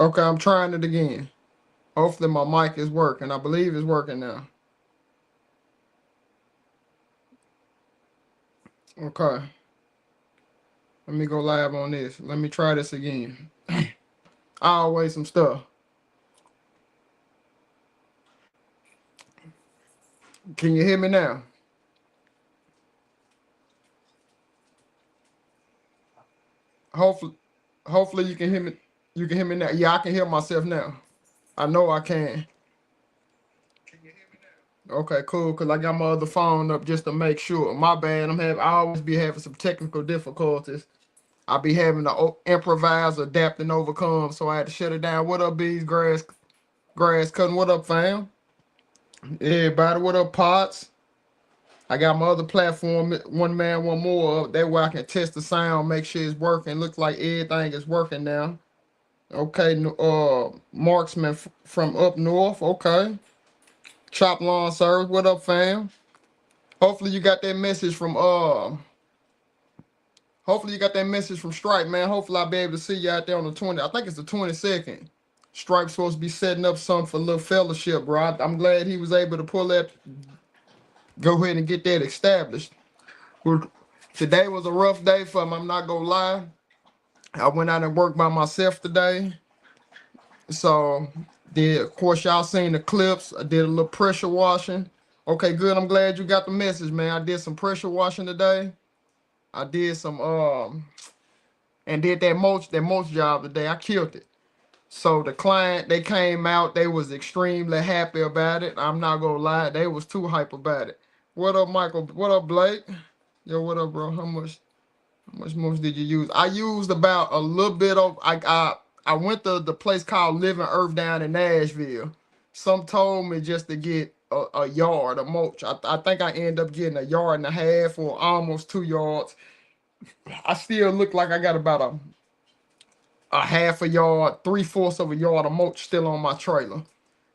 Okay, I'm trying it again. Hopefully my mic is working. I believe it's working now. Okay, let me go live on this. Let me try this again. Always some stuff. Can you hear me now? Hopefully, hopefully you can hear me. You can hear me now. Yeah, I can hear myself now. I know I can. Okay, cool. Cause I got my other phone up just to make sure. My bad. I always be having some technical difficulties. I be having to improvise, adapt, and overcome. So I had to shut it down. What up, bees? Grass cutting. What up, fam? Everybody, what up, Pots? I got my other platform, one man, one more. That way I can test the sound, make sure it's working. Looks like everything is working now. Okay, Marksman from up north. Okay, Chop Lawn Service. What up, fam? Hopefully you got that message from Hopefully you got that message from Stripe, man. Hopefully I'll be able to see you out there on the 20. I think it's the 22nd. Stripe's supposed to be setting up something for a little fellowship, bro. I'm glad he was able to pull that, go ahead and get that established. Today was a rough day for me. I'm not gonna lie. I went out and worked by myself today. So did of course y'all seen the clips. I did a little pressure washing. Okay, good. I'm glad you got the message, man. I did some pressure washing today. I did some and did that mulch job today. I killed it. So the client, they came out, they was extremely happy about it. I'm not gonna lie, they was too hype about it. What up, Michael? What up, Blake? Yo, what up, bro? How much mulch did you use? I used about a little bit of I went to the place called Living Earth down in Nashville. Some told me just to get a yard of mulch. I think I ended up getting a yard and a half or almost 2 yards. I still look like I got about a half a yard, 3/4 of a yard of mulch still on my trailer.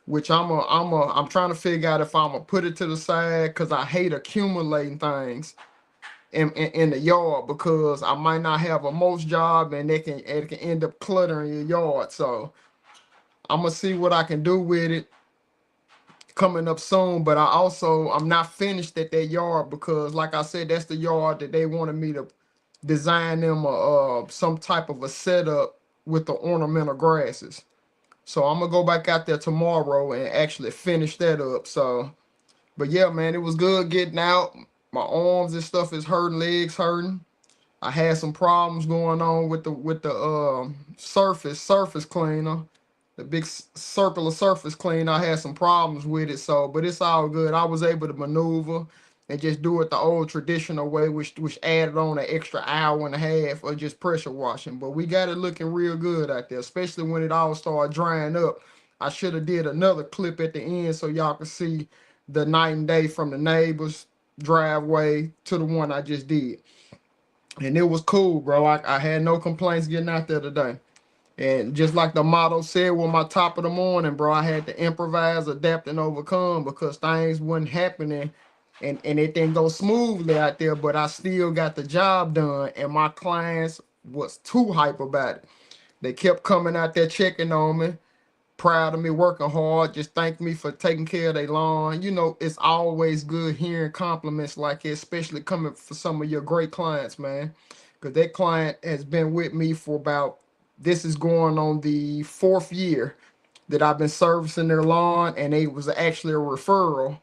Which I'm trying to figure out if I'm gonna put it to the side because I hate accumulating things in the yard because I might not have a mulch job and it can end up cluttering your yard. So I'm gonna see what I can do with it coming up soon. But I'm not finished at that yard because like I said, that's the yard that they wanted me to design them some type of a setup with the ornamental grasses. So I'm gonna go back out there tomorrow and actually finish that up. So, but yeah, man, it was good getting out. My arms and stuff is hurting, legs hurting. I had some problems going on with the surface cleaner, the big circular surface cleaner. I had some problems with it, so but it's all good. I was able to maneuver and just do it the old traditional way, which added on an extra hour and a half of just pressure washing. But we got it looking real good out there, especially when it all started drying up. I should have did another clip at the end so y'all can see the night and day from the neighbor's driveway to the one I just did. And it was cool, bro. I had no complaints getting out there today. And just like the motto said with my top of the morning, bro, I had to improvise, adapt, and overcome because things wasn't happening and it didn't go smoothly out there, but I still got the job done. And my clients was too hype about it. They kept coming out there checking on me, proud of me working hard, just thank me for taking care of their lawn. You know, it's always good hearing compliments like it, especially coming for some of your great clients, man. Because that client has been with me for about, this is going on the 4th year that I've been servicing their lawn, and it was actually a referral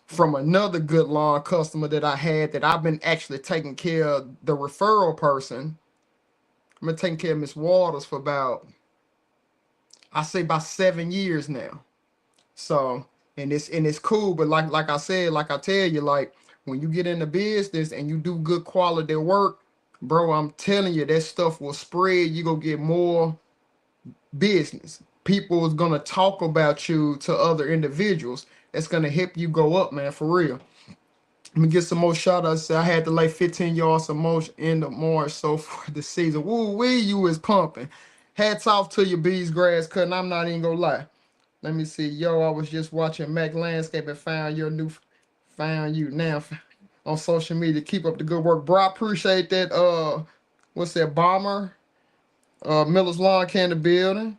from another good lawn customer that I had that I've been actually taking care of the referral person. I've been taking care of Miss Waters for about, I say about 7 years now. So and it's cool, but like I said, like I tell you, like when you get into business and you do good quality work, bro, I'm telling you that stuff will spread. You gonna get more business. People is gonna talk about you to other individuals. That's gonna help you go up, man, for real. Let me get some more shout outs. I had to lay 15 yards of mulch in the March so for the season. Woo wee, you is pumping. Hats off to your bees grass cutting. I'm not even gonna lie. Let me see. Yo, I was just watching Mac Landscape and found you now on social media. Keep up the good work. Bro, I appreciate that. What's that, Bomber? Miller's Lawn Care in the building.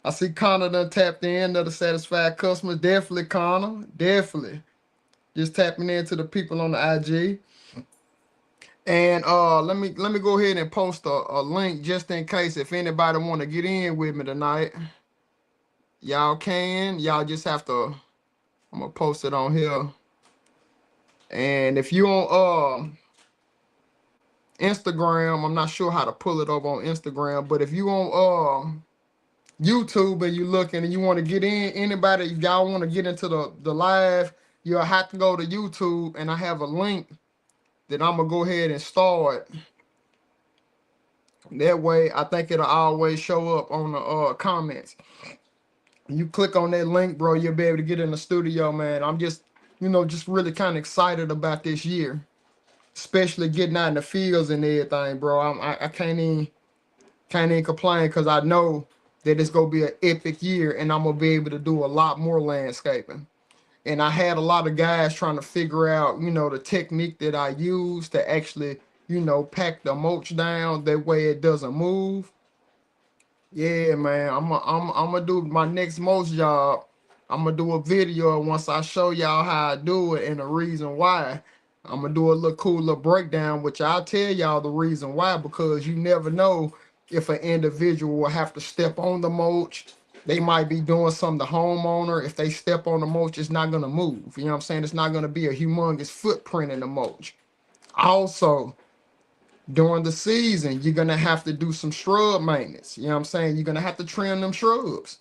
I see Connor done tapped in, another satisfied customer. Definitely, Connor. Definitely. Just tapping into the people on the IG. And let me go ahead and post a link just in case if anybody want to get in with me tonight. Y'all can. Y'all just have to. I'm gonna post it on here. And if you on Instagram, I'm not sure how to pull it up on Instagram, but if you on YouTube and you looking and you want to get in, anybody, if y'all want to get into the live, you'll have to go to YouTube, and I have a link that I'm gonna go ahead and start. That way, I think it'll always show up on the comments. You click on that link, bro, you'll be able to get in the studio, man. I'm just, just really kind of excited about this year, especially getting out in the fields and everything, bro. I can't even complain because I know that it's gonna be an epic year, and I'm gonna be able to do a lot more landscaping. And I had a lot of guys trying to figure out, the technique that I use to actually, pack the mulch down that way it doesn't move. Yeah, man, I'm gonna do my next mulch job. I'm gonna do a video once I show y'all how I do it and the reason why. I'm gonna do a little cool little breakdown, which I'll tell y'all the reason why, because you never know if an individual will have to step on the mulch. They might be doing something, the homeowner. If they step on the mulch, it's not gonna move. You know what I'm saying? It's not gonna be a humongous footprint in the mulch. Also, during the season, you're gonna have to do some shrub maintenance. You know what I'm saying? You're gonna have to trim them shrubs.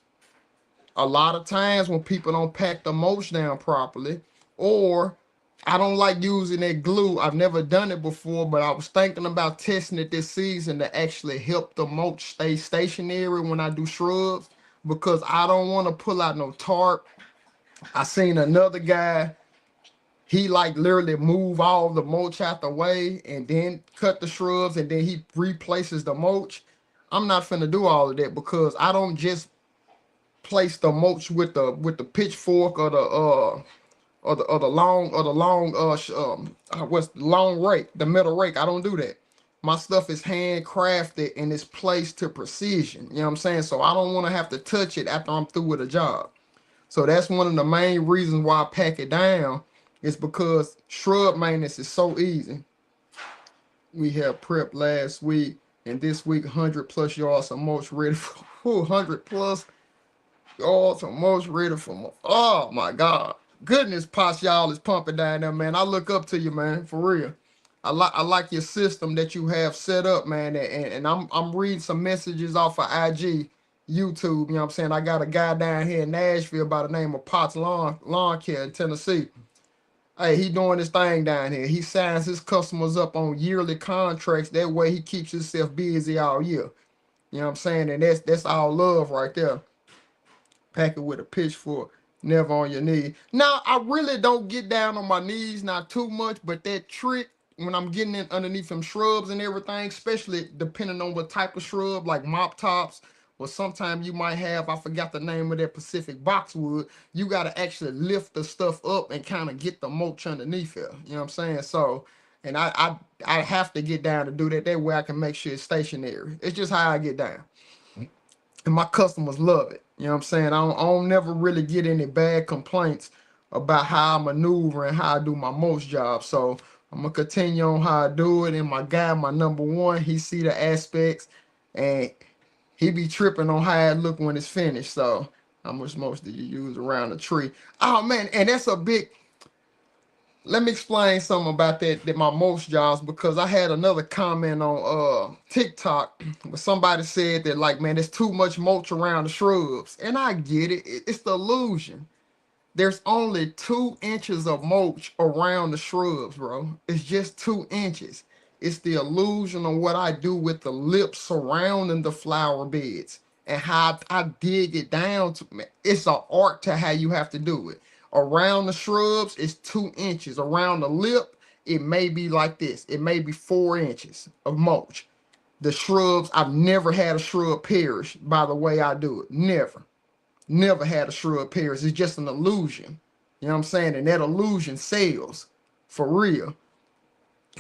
A lot of times when people don't pack the mulch down properly, or I don't like using that glue. I've never done it before, but I was thinking about testing it this season to actually help the mulch stay stationary when I do shrubs, because I don't want to pull out no tarp. I seen another guy, he like literally move all the mulch out the way and then cut the shrubs and then he replaces the mulch. I'm not finna do all of that, because I don't just place the mulch with the pitchfork or the long what's the long rake, the metal rake. I don't do that. My stuff is handcrafted and it's placed to precision. You know what I'm saying? So I don't want to have to touch it after I'm through with a job. So that's one of the main reasons why I pack it down, is because shrub maintenance is so easy. We have prep last week, and this week 100+ yards of mulch ready for 100+ yards of mulch ready for. Oh my God, goodness, Pots, y'all is pumping down there, man. I look up to you, man, for real. I like your system that you have set up, man, and I'm reading some messages off of IG, YouTube. You know what I'm saying? I got a guy down here in Nashville by the name of Potts Lawn Care in Tennessee. Hey, he doing his thing down here. He signs his customers up on yearly contracts. That way he keeps himself busy all year. You know what I'm saying? And that's all love right there. Pack it with a pitchfork, never on your knee. Now, I really don't get down on my knees, not too much, but that trick, when I'm getting in underneath them shrubs and everything, especially depending on what type of shrub, like mop tops, or sometimes you might have, I forgot the name of that Pacific boxwood, you got to actually lift the stuff up and kind of get the mulch underneath it. You know what I'm saying? So, and I have to get down to do that. That way I can make sure it's stationary. It's just how I get down. And my customers love it. You know what I'm saying? I don't never really get any bad complaints about how I maneuver and how I do my mulch job. So I'm gonna continue on how I do it. And my guy, my number one, he see the aspects and he be tripping on how it look when it's finished. So how much mulch do you use around the tree? Oh man, and that's a big. Let me explain something about that my mulch jobs, because I had another comment on TikTok where somebody said that, like, man, there's too much mulch around the shrubs. And I get it. It's the illusion. There's only 2 inches of mulch around the shrubs, bro. It's just 2 inches. It's the illusion of what I do with the lips surrounding the flower beds and how I dig it down to. It's an art to how you have to do it. Around the shrubs, it's 2 inches. Around the lip, it may be like this. It may be 4 inches of mulch. The shrubs, I've never had a shrub perish by the way I do it. Never had a shrub perish. It's just an illusion. You know what I'm saying? And that illusion sells for real.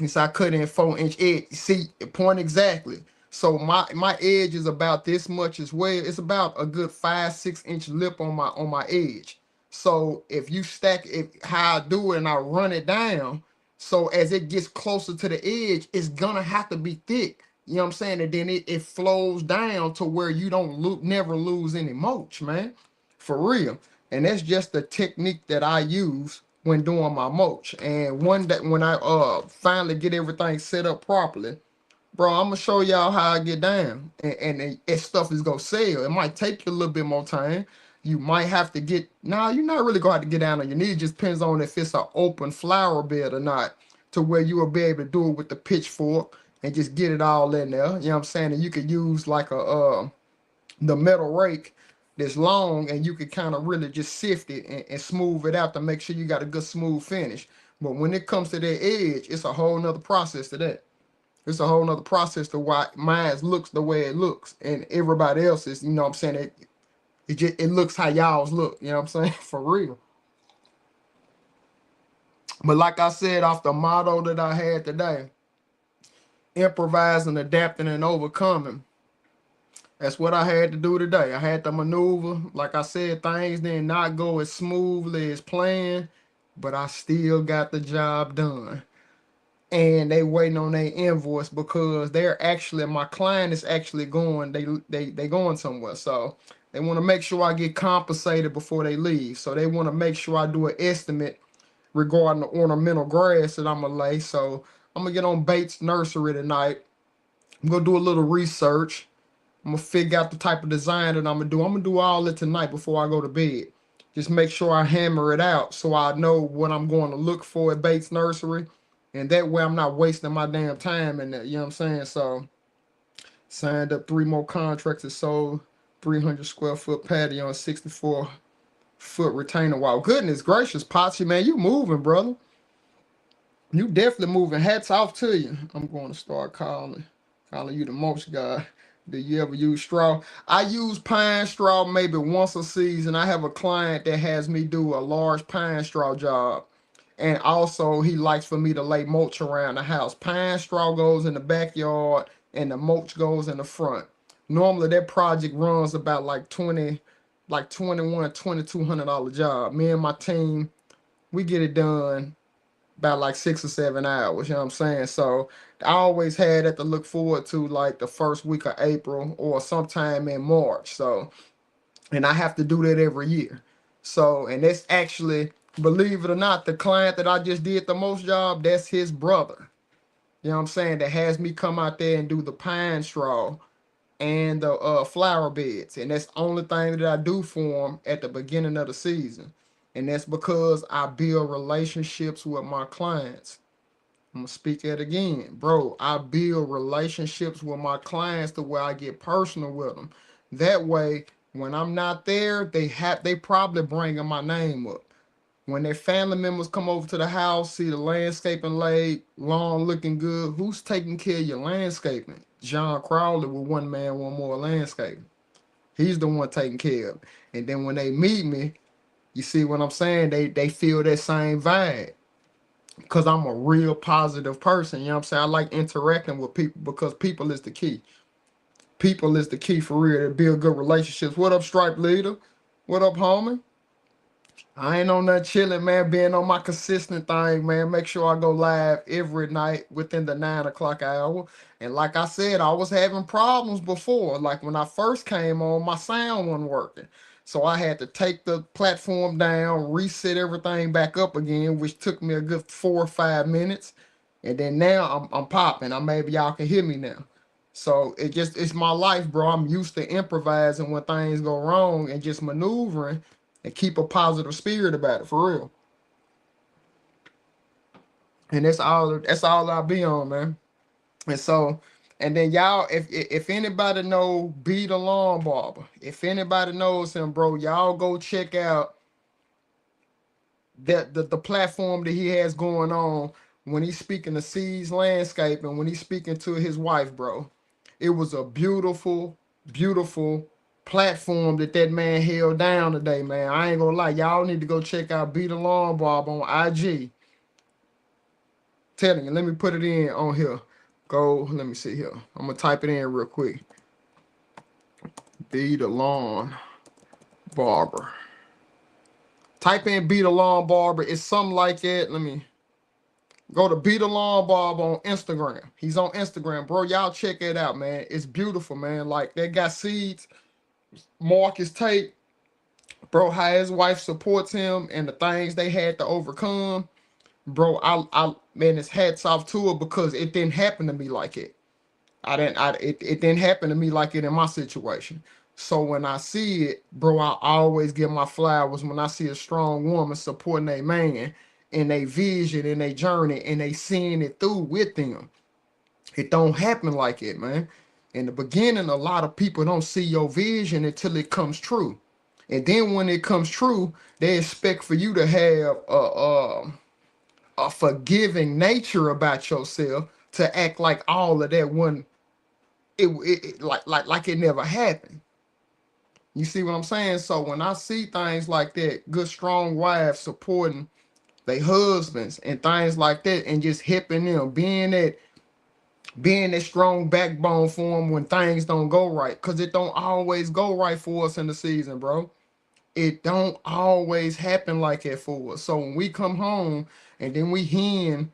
So I cut in 4-inch edge. See, point exactly. So my edge is about this much as well. It's about a good 5-6 inch lip on my edge. So if you stack it how I do it and I run it down, so as it gets closer to the edge, it's gonna have to be thick. You know what I'm saying? And then it flows down to where you don't never lose any mulch, man. For real. And that's just the technique that I use when doing my mulch. And one that when I finally get everything set up properly, bro, I'm gonna show y'all how I get down, and stuff is gonna sell. It might take you a little bit more time. You might have to get. Nah, you're not really gonna have to get down on your knees. It just depends on if it's an open flower bed or not, to where you will be able to do it with the pitchfork and just get it all in there. You know what I'm saying? And you could use like a the metal rake that's long, and you could kind of really just sift it and smooth it out to make sure you got a good smooth finish. But when it comes to that edge, it's a whole nother process to that. It's a whole nother process to why mine looks the way it looks, and everybody else's, you know what I'm saying, it looks how y'all's look, you know what I'm saying? For real. But like I said, off the motto that I had today, improvising, adapting, and overcoming. That's what I had to do today. I had to maneuver. Like I said, things did not go as smoothly as planned, but I still got the job done. And they waiting on their invoice because they're actually, my client is actually going, they going somewhere. So they want to make sure I get compensated before they leave. So they want to make sure I do an estimate regarding the ornamental grass that I'm gonna lay. So I'm gonna get on Bates Nursery tonight. I'm gonna do a little research. I'm gonna figure out the type of design that I'm gonna do. I'm gonna do all that tonight before I go to bed. Just make sure I hammer it out so I know what I'm going to look for at Bates Nursery. And that way I'm not wasting my damn time in there. You know what I'm saying? So signed up 3 more contracts and sold 300 square foot patio and 64-foot retainer wall. Goodness gracious, Potsy, man, you moving, brother. You definitely moving. Hats off to you. I'm going to start calling you the most guy. Do you ever use straw? I use pine straw maybe once a season. I have a client that has me do a large pine straw job. And also he likes for me to lay mulch around the house. Pine straw goes in the backyard and the mulch goes in the front. Normally that project runs about like 20, like $2,200 job. Me and my team, we get it done about like 6 or 7 hours, you know what I'm saying? So I always had that to look forward to, like the first week of April or sometime in March. So, and I have to do that every year. So, and that's actually, believe it or not, the client that I just did the most job, that's his brother. You know what I'm saying? That has me come out there and do the pine straw and the flower beds. And that's the only thing that I do for him at the beginning of the season. And that's because I build relationships with my clients. I'm gonna speak it again, bro. I build relationships with my clients to where I get personal with them. That way, when I'm not there, they probably bringing my name up. When their family members come over to the house, see the landscaping laid, lawn looking good, who's taking care of your landscaping? John Crowley with One Man, One More Landscaping. He's the one taking care of it. And then when they meet me, you see what I'm saying? They feel that same vibe. Because I'm a real positive person. You know what I'm saying? I like interacting with people because people is the key. People is the key for real to build good relationships. What up, Stripe Leader? What up, homie? I ain't on that chilling, man. Being on my consistent thing, man. Make sure I go live every night within the 9 o'clock hour. And like I said, I was having problems before. Like when I first came on, my sound wasn't working. So I had to take the platform down, reset everything back up again, which took me a good 4 or 5 minutes. And then now I'm popping. Maybe y'all can hear me now. So it's my life, bro. I'm used to improvising when things go wrong and just maneuvering and keep a positive spirit about it, for real. And that's all I be on, man. And so, and then y'all, if anybody know B the Lawn Barber, if anybody knows him, bro, y'all go check out that the platform that he has going on when he's speaking to Seeds Landscape and when he's speaking to his wife, bro. It was a beautiful, beautiful platform that man held down today, man. I ain't gonna lie, y'all need to go check out B the Lawn Barber on IG. Telling you, let me put it in on here. Go, let me see here. I'm gonna type it in real quick. Be the lawn barber. Type in Be the Lawn Barber. It's something like that. Let me go to Be the Lawn Barber on Instagram. He's on Instagram, bro. Y'all check it out, man. It's beautiful, man. Like they got seeds. Marcus Tate, bro, how his wife supports him and the things they had to overcome. Bro, I man, it's hats off to her because it didn't happen to me like it. It didn't happen to me like it in my situation. So when I see it, bro, I always give my flowers when I see a strong woman supporting a man in a vision, in a journey, and they seeing it through with them. It don't happen like it, man. In the beginning, a lot of people don't see your vision until it comes true. And then when it comes true, they expect for you to have a forgiving nature about yourself to act like all of that one like it never happened. You see what I'm saying? So when I see things like that, good strong wives supporting their husbands and things like that, and just helping them, being that strong backbone for them when things don't go right, because it don't always go right for us in the season, bro. It don't always happen like that for us. So when we come home and then we hearing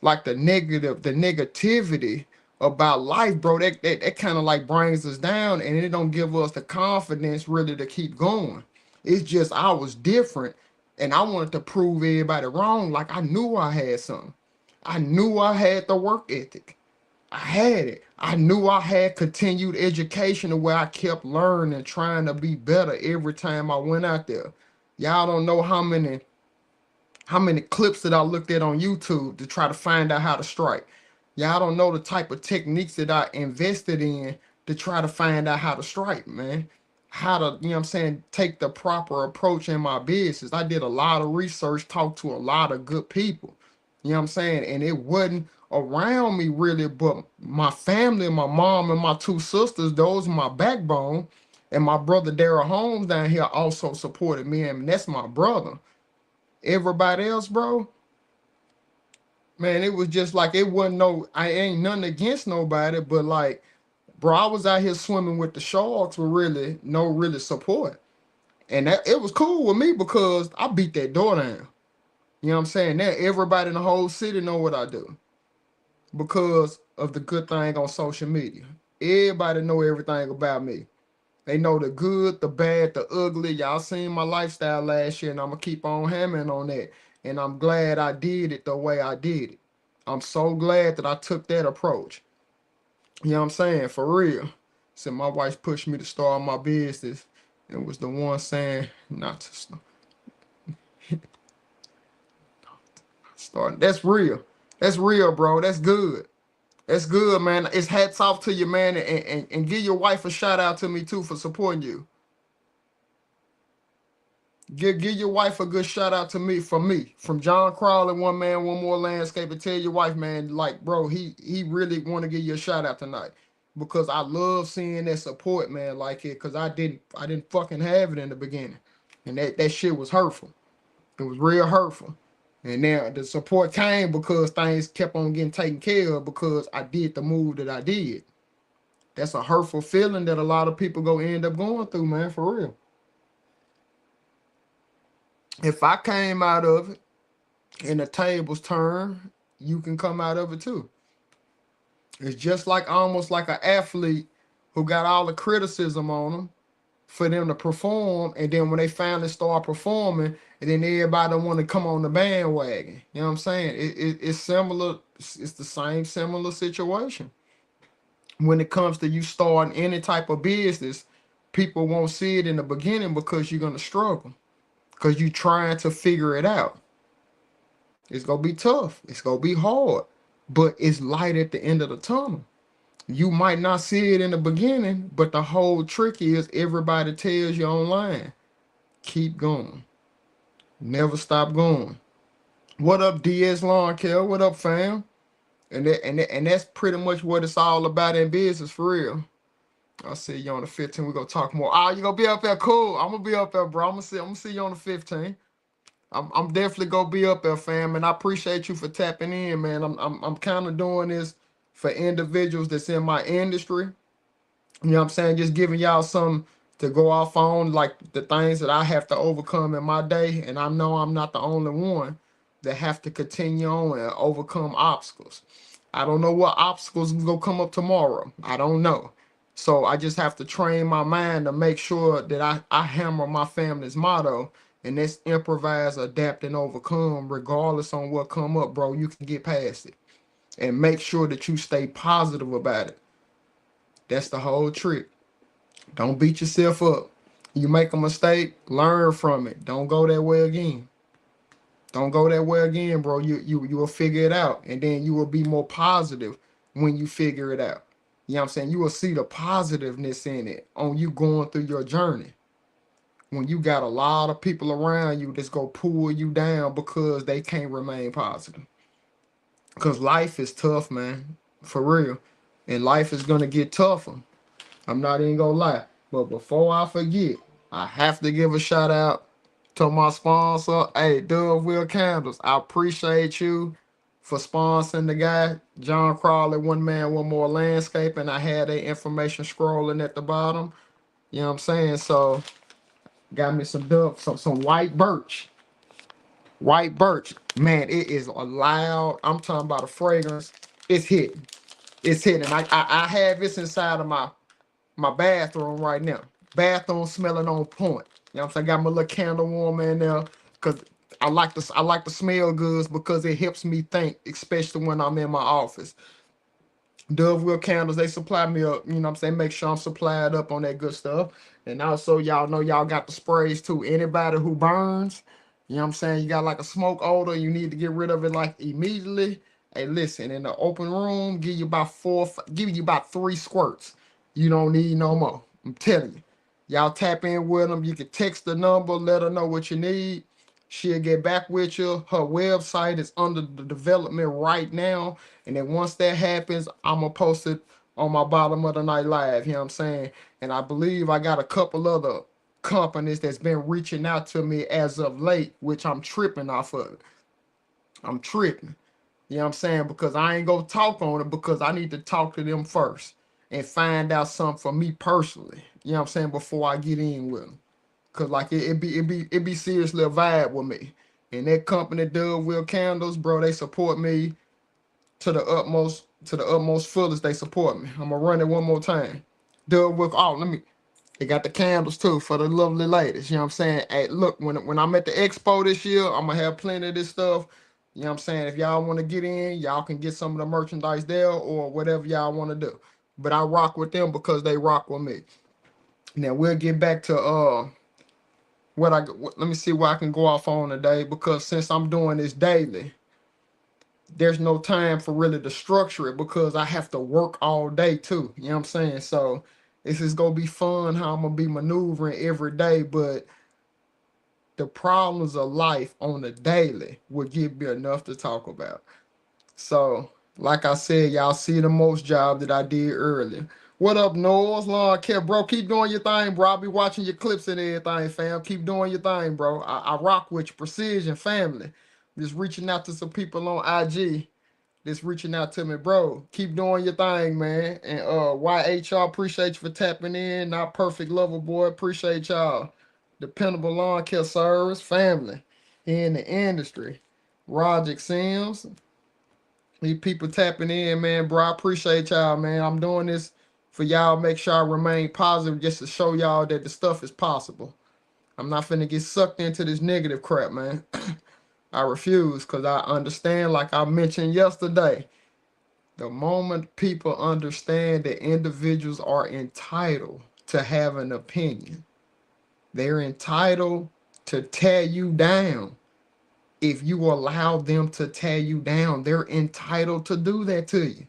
like the negativity about life, bro, that kind of like brings us down, and it don't give us the confidence really to keep going. It's just I was different, and I wanted to prove everybody wrong. Like I knew I had something. I knew I had the work ethic. I had it. I knew I had continued education where I kept learning and trying to be better every time I went out there. Y'all don't know how many clips that I looked at on YouTube to try to find out how to strike. Y'all don't know the type of techniques that I invested in to try to find out how to strike, man. How to, you know what I'm saying, take the proper approach in my business. I did a lot of research, talked to a lot of good people. You know what I'm saying? And it wasn't around me really, but my family, my mom and my two sisters, those are my backbone. And my brother Daryl Holmes down here also supported me, and that's my brother. Everybody else, bro, man, it was just like it wasn't no, I ain't nothing against nobody, but like, bro, I was out here swimming with the sharks with really no really support. And that it was cool with me because I beat that door down. You know what I'm saying? Now everybody in the whole city know what I do because of the good thing on social media. Everybody know everything about me. They know the good, the bad, the ugly. Y'all seen my lifestyle last year, and I'm gonna keep on hammering on that. And I'm glad I did it the way I did it. I'm so glad that I took that approach. You know what I'm saying? For real. So my wife pushed me to start my business. It was the one saying not to start. That's real. That's real, bro. That's good. That's good, man. It's hats off to you, man. And give your wife a shout out to me too for supporting you. Give your wife a good shout out to me from John Crowley, One Man, One More Landscape, and tell your wife, man, like, bro, he really want to give you a shout out tonight because I love seeing that support, man, like it, because I didn't fucking have it in the beginning, and that shit was hurtful. It was real hurtful, and now the support came because things kept on getting taken care of because I did the move that I did. That's a hurtful feeling that a lot of people go end up going through, man, for real. If I came out of it and the tables turn, you can come out of it too. It's just like almost like an athlete who got all the criticism on them for them to perform, and then when they finally start performing, and then everybody want to come on the bandwagon. You know what I'm saying? It's similar. It's the same similar situation when it comes to you starting any type of business. People won't see it in the beginning because you're gonna struggle because you're trying to figure it out. It's gonna be tough. It's gonna be hard, but it's light at the end of the tunnel. You might not see it in the beginning, but the whole trick is everybody tells you online, keep going, never stop going. What up, DS Lawn Care? What up, fam? And that's pretty much what it's all about in business for real. I'll see you on the 15th. We're gonna talk more. Oh, you gonna be up there? Cool. I'm gonna be up there, bro. I'm gonna see you on the 15th. I'm definitely gonna be up there, fam, and I appreciate you for tapping in, man. I'm kind of doing this. for individuals that's in my industry. You know what I'm saying? Just giving y'all some to go off on, like the things that I have to overcome in my day. And I know I'm not the only one that have to continue on and overcome obstacles. I don't know what obstacles will come up tomorrow. I don't know. So I just have to train my mind to make sure that I hammer my family's motto, and that's improvise, adapt, and overcome. Regardless on what come up, bro, you can get past it. And make sure that you stay positive about it. That's the whole trick. Don't beat yourself up. You make a mistake, learn from it. Don't go that way again. Don't go that way again, bro. You will figure it out. And then you will be more positive when you figure it out. You know what I'm saying? You will see the positiveness in it on you going through your journey. When you got a lot of people around you that's gonna pull you down because they can't remain positive. Because life is tough, man. For real. And life is gonna get tougher. I'm not even gonna lie. But before I forget, I have to give a shout out to my sponsor. Hey, Dove Will Candles. I appreciate you for sponsoring the guy, John Crawley, One Man, One More Landscaping. I had that information scrolling at the bottom. You know what I'm saying? So got me some Dove, some white birch. White birch. Man, it is a loud. I'm talking about a fragrance. It's hitting. It's hitting. I have this inside of my bathroom right now. Bathroom smelling on point. You know what I'm saying? I got my little candle warmer in there because I like to smell goods because it helps me think, especially when I'm in my office. Dove Will Candles, they supply me up, you know what I'm saying? Make sure I'm supplied up on that good stuff. And also, y'all know y'all got the sprays too. Anybody who burns, you know what I'm saying? You got like a smoke odor, you need to get rid of it like immediately. Hey, listen, in the open room, give you about 3 squirts. You don't need no more. I'm telling you. Y'all tap in with them. You can text the number, let her know what you need. She'll get back with you. Her website is under the development right now. And then once that happens, I'm going to post it on my bottom of the night live. You know what I'm saying? And I believe I got a couple other companies that's been reaching out to me as of late, which I'm tripping off of it. I'm tripping. You know what I'm saying? Because I ain't gonna talk on it because I need to talk to them first and find out something for me personally. You know what I'm saying? Before I get in with them. Cause like it be seriously a vibe with me. And that company, Dove Will Candles, bro, they support me to the utmost fullest. They support me. I'm gonna run it one more time. Dove Will, oh, they got the candles too for the lovely ladies. You know what I'm saying? Hey, look, when I'm at the expo this year, I'm gonna have plenty of this stuff. You know what I'm saying? If y'all want to get in, y'all can get some of the merchandise there or whatever y'all want to do. But I rock with them because they rock with me. Now we'll get back to let me see what I can go off on today, because since I'm doing this daily, there's no time for really to structure it because I have to work all day too. You know what I'm saying? So this is gonna be fun how I'm gonna be maneuvering every day, but the problems of life on the daily will give me enough to talk about. So, like I said, y'all see the most job that I did earlier. What up, Noah's Long Kev, bro? Keep doing your thing, bro. I'll be watching your clips and everything, fam. Keep doing your thing, bro. I rock with you. Precision family. Just reaching out to some people on IG. Just reaching out to me, bro. Keep doing your thing, man. And YHR, appreciate you for tapping in. Not perfect lover boy. Appreciate y'all. Dependable lawn care service, family in the industry. Roger Sims. These people tapping in, man, bro. I appreciate y'all, man. I'm doing this for y'all. Make sure I remain positive just to show y'all that the stuff is possible. I'm not finna get sucked into this negative crap, man. I refuse because I understand, like I mentioned yesterday, the moment people understand that individuals are entitled to have an opinion, they're entitled to tear you down. If you allow them to tear you down, they're entitled to do that to you.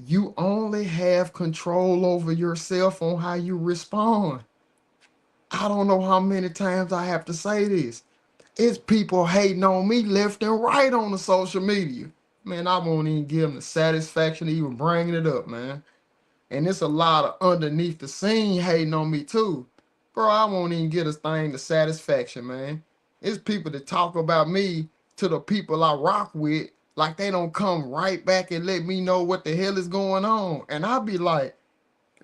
You only have control over yourself on how you respond. I don't know how many times I have to say this. It's people hating on me left and right on the social media. Man, I won't even give them the satisfaction of even bringing it up, man. And it's a lot of underneath the scene hating on me too. Bro, I won't even get a thing the satisfaction, man. It's people that talk about me to the people I rock with Like they don't come right back and let me know what the hell is going on. And I'll be like,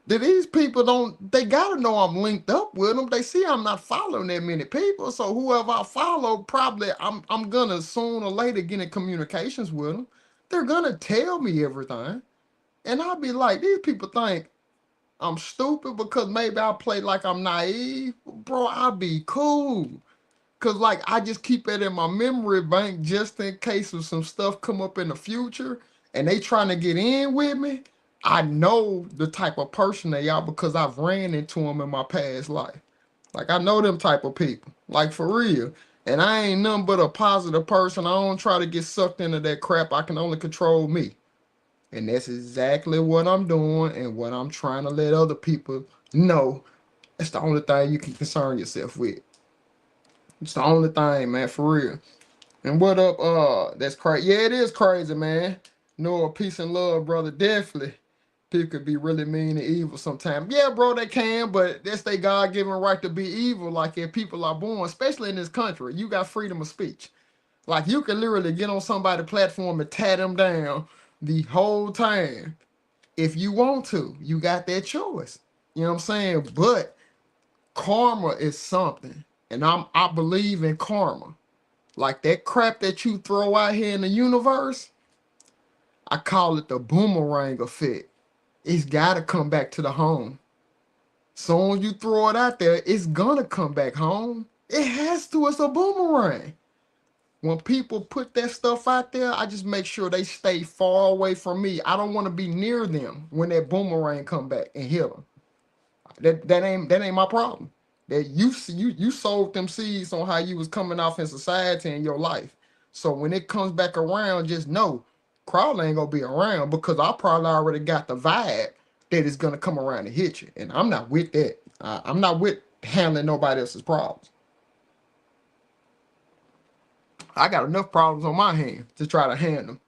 these people don't, they gotta know I'm linked up with them. They see I'm not following that many people. So whoever I follow, probably I'm gonna sooner or later get in communications with them. They're gonna tell me everything. And I'll be like, these people think I'm stupid because maybe I play like I'm naive. Bro, I'll be cool. Cause like I just keep it in my memory bank just in case of some stuff come up in the future and they trying to get in with me. I know the type of person they are because I've ran into them in my past life. Like I know them type of people, like for real. And I ain't nothing but a positive person. I don't try to get sucked into that crap. I can only control me. And that's exactly what I'm doing and what I'm trying to let other people know. That's the only thing you can concern yourself with. It's the only thing, man, for real. And what up? That's crazy. Yeah, it is crazy, man. No, peace and love, brother. Definitely. People could be really mean and evil sometimes. Yeah, bro, they can, but that's their God-given right to be evil. Like if people are born, especially in this country, you got freedom of speech. Like you can literally get on somebody's platform and tear them down the whole time. If you want to, you got that choice. You know what I'm saying? But karma is something. And I believe in karma. Like that crap that you throw out here in the universe, I call it the boomerang effect. It's gotta come back to the home. Soon as you throw it out there, it's gonna come back home. It has to, it's a boomerang. When people put that stuff out there, I just make sure they stay far away from me. I don't want to be near them when that boomerang come back and hit them. That ain't my problem. That you sowed them seeds on how you was coming off in society in your life. So when it comes back around, just know Crowley ain't gonna be around because I probably already got the vibe that is gonna come around and hit you. And I'm not with that. I'm not with handling nobody else's problems. I got enough problems on my hand to try to handle them.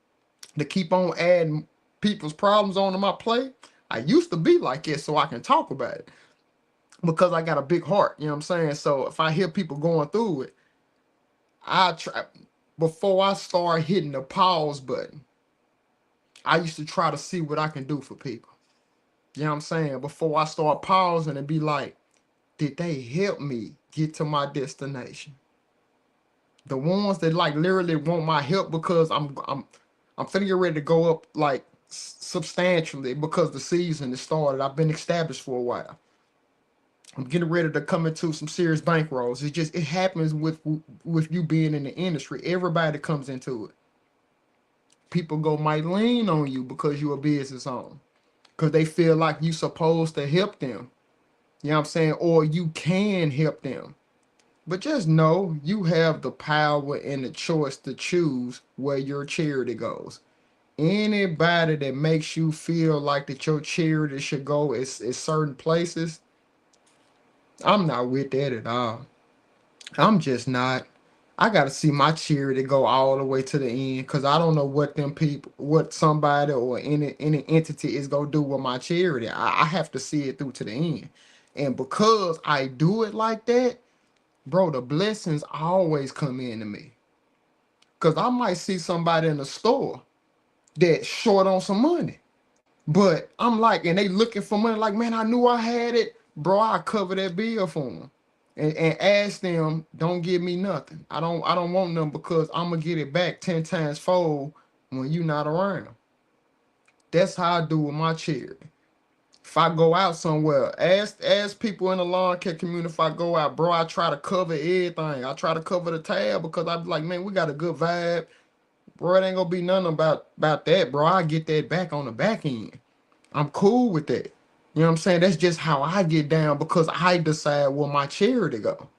To keep on adding people's problems onto my plate. I used to be like it so I can talk about it because I got a big heart, you know what I'm saying? So if I hear people going through it, I try, before I start hitting the pause button, I used to try to see what I can do for people. You know what I'm saying? Before I start pausing and be like, did they help me get to my destination? The ones that like literally want my help because I'm finna get ready to go up like substantially because the season has started. I've been established for a while. I'm getting ready to come into some serious bankrolls. It happens with you being in the industry. Everybody comes into it. People might lean on you because you're a business owner. Because they feel like you supposed to help them. You know what I'm saying? Or you can help them. But just know you have the power and the choice to choose where your charity goes. Anybody that makes you feel like that your charity should go is certain places, I'm not with that at all. I'm just not. I gotta see my charity go all the way to the end because I don't know what them people, what somebody or any entity is gonna do with my charity. I have to see it through to the end. And because I do it like that, bro, the blessings always come in to me. Cause I might see somebody in the store that's short on some money. But I'm like, and they looking for money, like, man, I knew I had it. Bro, I cover that bill for them. And ask them, don't give me nothing. I don't want them because I'm gonna get it back 10 times fold when you not around. That's how I do with my charity. If I go out somewhere, ask people in the lawn care community if I go out, bro, I try to cover everything. I try to cover the tab because I be like, man, we got a good vibe. Bro, it ain't gonna be nothing about that, bro. I get that back on the back end. I'm cool with that. You know what I'm saying? That's just how I get down because I decide where my charity go.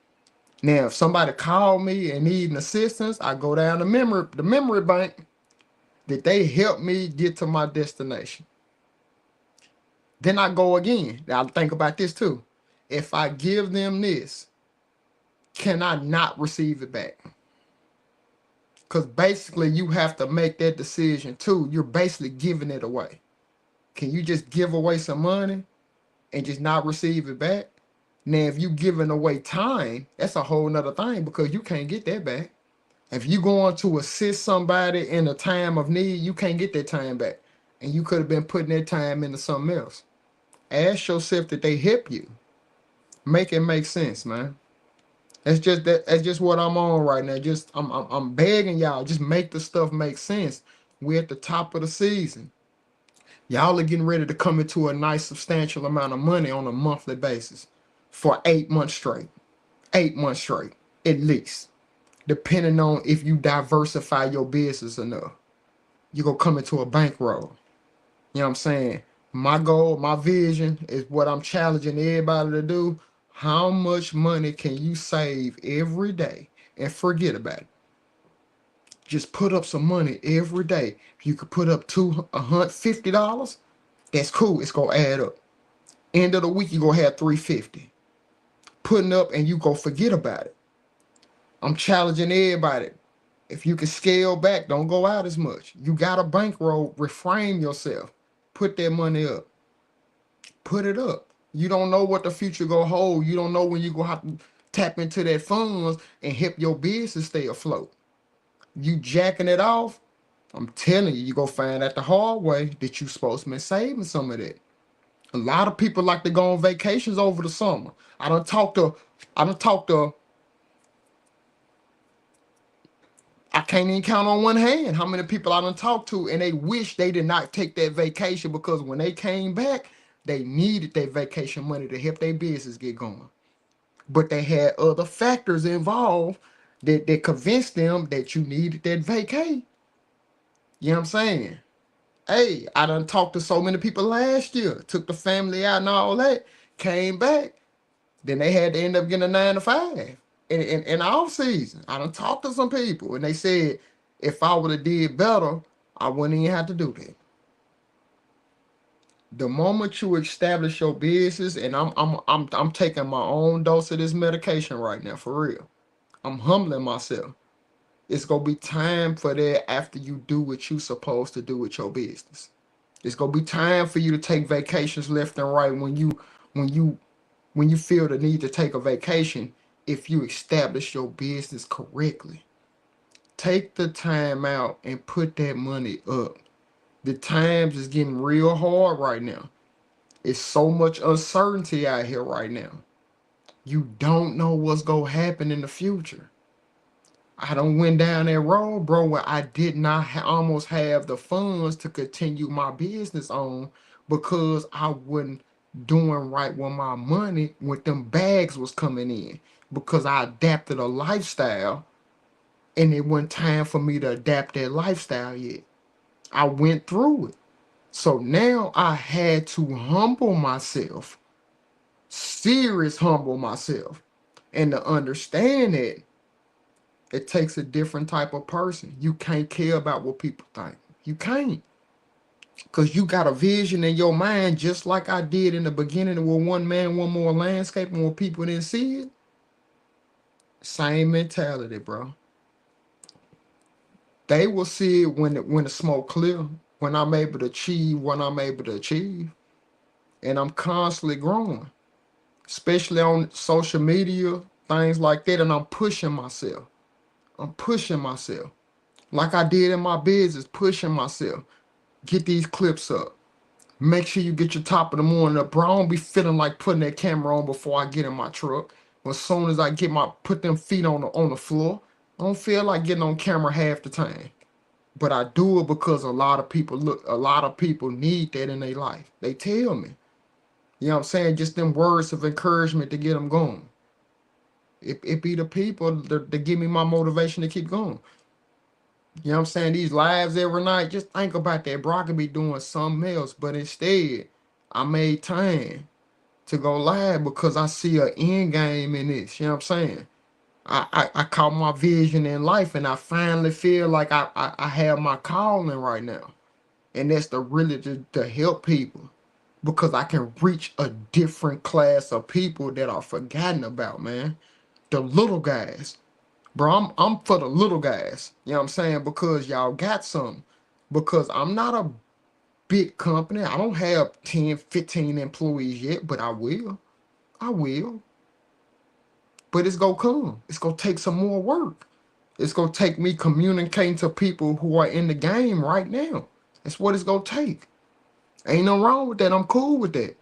Now, if somebody call me and need assistance, I go down the memory bank that they help me get to my destination. Then I go again. Now think about this too. If I give them this, can I not receive it back? Because basically you have to make that decision too. You're basically giving it away. Can you just give away some money and just not receive it back? Now, if you giving away time, that's a whole nother thing because you can't get that back. If you going to assist somebody in a time of need, you can't get that time back. And you could have been putting that time into something else. Ask yourself that they help you. Make it make sense, man. That's just what I'm on right now. Just I'm begging y'all, just make the stuff make sense. We're at the top of the season. Y'all are getting ready to come into a nice substantial amount of money on a monthly basis for 8 months straight. 8 months straight, at least. Depending on if you diversify your business enough. You're gonna come into a bankroll. You know what I'm saying? My goal, my vision is what I'm challenging everybody to do. How much money can you save every day and forget about it? Just put up some money every day. If you could put up $250, that's cool. It's gonna add up. End of the week, you're gonna have 350. Putting up and you go forget about it. I'm challenging everybody. If you can scale back, don't go out as much. You got a bankroll, reframe yourself. Put that money up. Put it up. You don't know what the future gonna hold. You don't know when you gonna have to tap into that funds and help your business stay afloat. You jacking it off, I'm telling you, you gonna find out the hard way that you supposed to be saving some of that. A lot of people like to go on vacations over the summer. I don't talk to I can't even count on one hand how many people I done talked to, and they wish they did not take that vacation because when they came back, they needed that vacation money to help their business get going. But they had other factors involved that convinced them that you needed that vacay. You know what I'm saying? Hey, I done talked to so many people last year, took the family out and all that, came back. Then they had to end up getting a 9 to 5 in the off season. I done talked to some people and they said if I would have did better, I wouldn't even have to do that. The moment you establish your business, and I'm taking my own dose of this medication right now, for real. I'm humbling myself. It's gonna be time for that after you do what you supposed to do with your business. It's gonna be time for you to take vacations left and right when you when you feel the need to take a vacation if you establish your business correctly. Take the time out and put that money up. The times is getting real hard right now. It's so much uncertainty out here right now. You don't know what's gonna happen in the future. I done went down that road, bro, where I did not almost have the funds to continue my business on because I wasn't doing right with my money when them bags was coming in because I adapted a lifestyle and it wasn't time for me to adapt that lifestyle yet. I went through it. So now I had to humble myself, serious humble myself, and to understand that it takes a different type of person. You can't care about what people think. You can't. Because you got a vision in your mind, just like I did in the beginning with One Man, One More Landscape, and when people didn't see it. Same mentality, bro. They will see it when the smoke clear, when I'm able to achieve what I'm able to achieve. And I'm constantly growing, especially on social media, things like that. And I'm pushing myself. I'm pushing myself. Like I did in my business, pushing myself. Get these clips up. Make sure you get your top of the morning up, bro. I don't be feeling like putting that camera on before I get in my truck. As soon as I put them feet on the floor, I don't feel like getting on camera half the time. But I do it because a lot of people need that in their life. They tell me. You know what I'm saying? Just them words of encouragement to get them going. It be the people that give me my motivation to keep going. You know what I'm saying? These lives every night, just think about that, bro. I could be doing something else, but instead, I made time to go live because I see an end game in this. You know what I'm saying? I caught my vision in life, and I finally feel like I have my calling right now. And that's to help people because I can reach a different class of people that are forgotten about, man. The little guys. Bro, I'm for the little guys. You know what I'm saying? Because y'all got some. Because I'm not a big company. I don't have 10, 15 employees yet, but I will. I will. But it's gonna come. It's gonna take some more work. It's gonna take me communicating to people who are in the game right now. That's what it's gonna take. Ain't no wrong with that. I'm cool with that.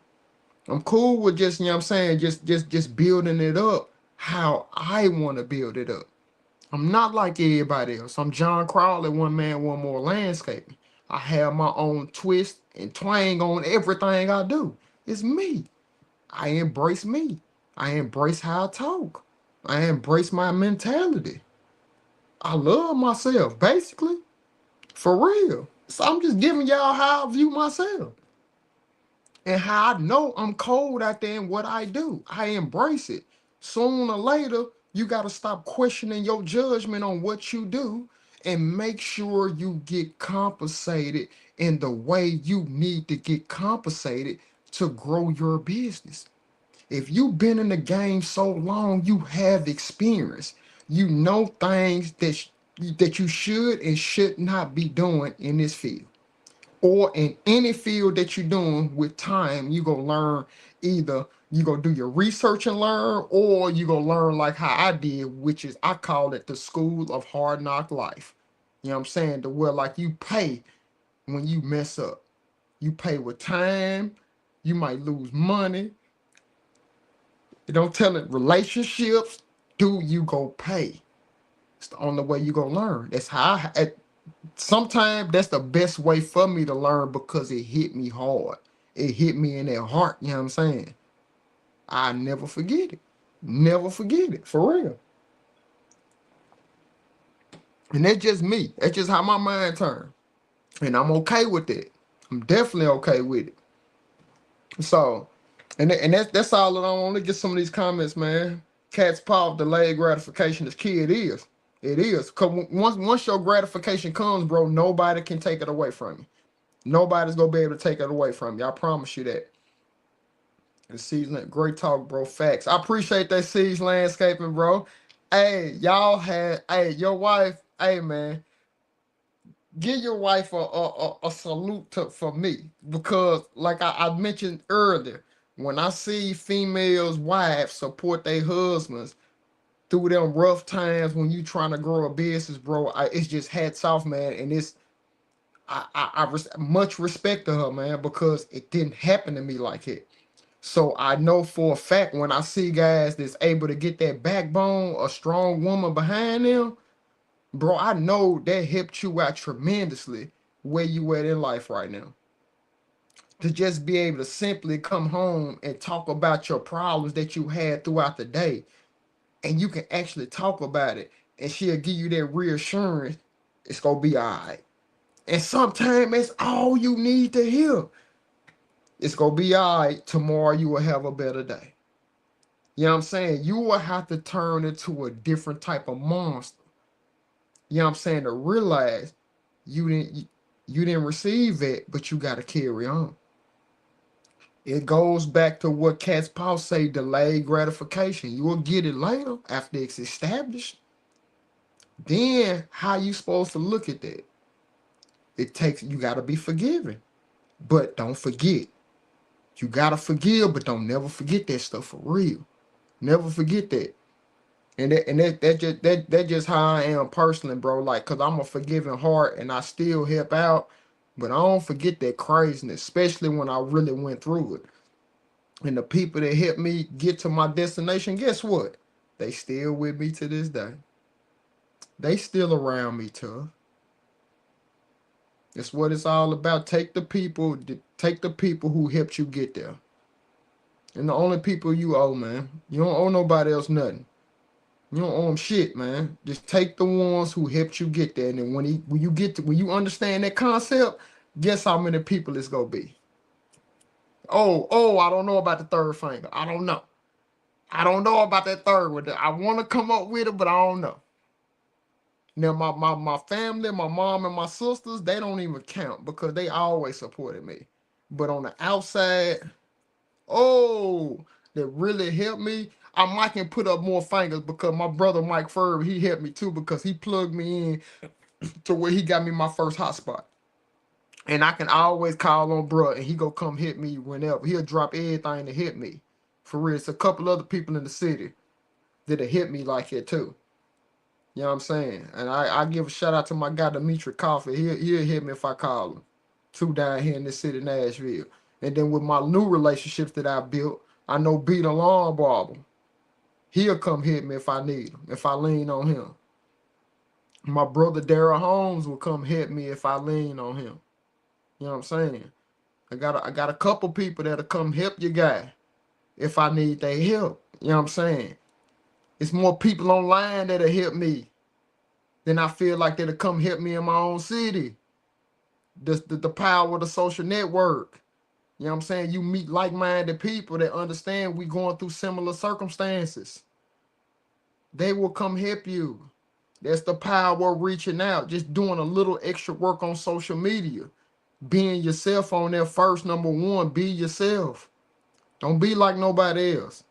I'm cool with just, you know what I'm saying, just building it up how I want to build it up. I'm not like everybody else. I'm John Crowley, one man, one more landscaping. I have my own twist and twang on everything I do. It's me. I embrace me. I embrace how I talk. I embrace my mentality. I love myself, basically, for real. So I'm just giving y'all how I view myself and how I know I'm cold out there in what I do. I embrace it. Sooner or later, you got to stop questioning your judgment on what you do and make sure you get compensated in the way you need to get compensated to grow your business. If you've been in the game so long, you have experience. You know things that you should and should not be doing in this field or in any field that you're doing. With time, you gonna learn. Either you gonna do your research and learn, or you gonna learn like how I did, which is I call it the school of hard knock life. You know what I'm saying? The where like you pay when you mess up. You pay with time. You might lose money. You don't tell it relationships. Do you go pay? It's the only way you gonna learn. That's how sometimes that's the best way for me to learn because it hit me hard. It hit me in that heart, you know what I'm saying? I never forget it. Never forget it, for real. And that's just me. That's just how my mind turns. And I'm okay with it. I'm definitely okay with it. So, and that's all that I want to get some of these comments, man. Cat's paw, delayed gratification is key. It is. It is. Cause once your gratification comes, bro, nobody can take it away from you. Nobody's gonna be able to take it away from you. I promise you that. And season, great talk, bro. Facts. I appreciate that, Siege Landscaping, bro. Hey, y'all had, hey, your wife, hey, man, give your wife a salute for me because, like I mentioned earlier, when I see females, wives support their husbands through them rough times when you trying to grow a business, bro, it's just hats off, man. And it's much respect to her, man, because it didn't happen to me like it. So I know for a fact when I see guys that's able to get that backbone, a strong woman behind them, bro, I know that helped you out tremendously where you at in life right now. To just be able to simply come home and talk about your problems that you had throughout the day, and you can actually talk about it, and she'll give you that reassurance, it's gonna be all right. And sometimes that's all you need to hear. It's gonna be all right. Tomorrow you will have a better day. You know what I'm saying? You will have to turn into a different type of monster. You know what I'm saying? To realize you didn't receive it, but you gotta carry on. It goes back to what Cat's Paw say, delayed gratification. You will get it later after it's established. Then how you supposed to look at that? It takes, you gotta be forgiving. But don't forget. You gotta forgive, but don't never forget that stuff for real. Never forget that. And that just how I am personally, bro. Like, cause I'm a forgiving heart and I still help out, but I don't forget that craziness, especially when I really went through it. And the people that helped me get to my destination, guess what? They still with me to this day. They still around me, tough. That's what it's all about. Take the people who helped you get there. And the only people you owe, man. You don't owe nobody else nothing. You don't owe them shit, man. Just take the ones who helped you get there. And then when you understand that concept, guess how many people it's gonna be. Oh, I don't know about the third finger. I don't know. I don't know about that third one. I want to come up with it, but I don't know. Now my family, my mom and my sisters, they don't even count because they always supported me. But on the outside, oh, that really helped me. I might can put up more fingers because my brother Mike Ferb, he helped me too because he plugged me in to where he got me my first hotspot. And I can always call on bruh and he go come hit me whenever. He'll drop everything to hit me. For real, it's a couple other people in the city that have hit me like that too. You know what I'm saying? And I give a shout out to my guy Dimitri Coffee. He'll hit me if I call him. Two down here in the city, Nashville. And then with my new relationships that I built, I know Beat Alarm Barber. He'll come hit me if I need him, if I lean on him. My brother Daryl Holmes will come hit me if I lean on him. You know what I'm saying? I got a couple people that'll come help your guy if I need their help. You know what I'm saying? It's more people online that'll help me than I feel like that'll come help me in my own city. The power of the social network. You know what I'm saying? You meet like-minded people that understand we going through similar circumstances. They will come help you. That's the power of reaching out. Just doing a little extra work on social media. Being yourself on there first, number one. Be yourself. Don't be like nobody else.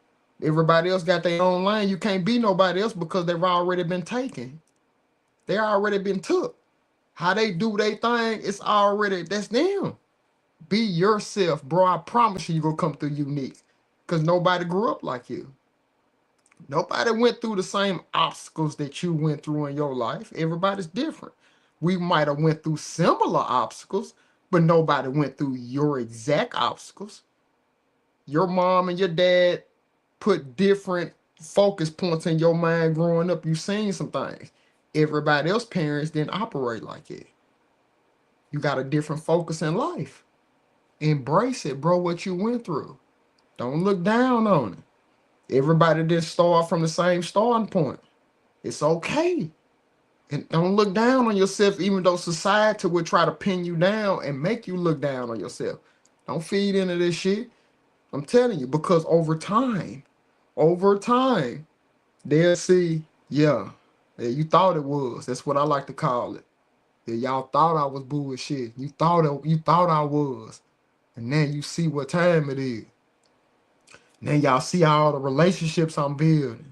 Everybody else got their own lane. You can't be nobody else because they've already been taken. They already been took. How they do their thing, it's already, that's them. Be yourself, bro. I promise you, you're going to come through unique. Because nobody grew up like you. Nobody went through the same obstacles that you went through in your life. Everybody's different. We might have went through similar obstacles, but nobody went through your exact obstacles. Your mom and your dad put different focus points in your mind growing up. You seen some things. Everybody else's parents didn't operate like it. You got a different focus in life. Embrace it, bro, what you went through. Don't look down on it. Everybody didn't start from the same starting point. It's okay. And don't look down on yourself, even though society will try to pin you down and make you look down on yourself. Don't feed into this shit. I'm telling you, because over time, they'll see, yeah, you thought it was. That's what I like to call it. Yeah, y'all thought I was bullshit. You thought I was. And now you see what time it is. Now y'all see all the relationships I'm building.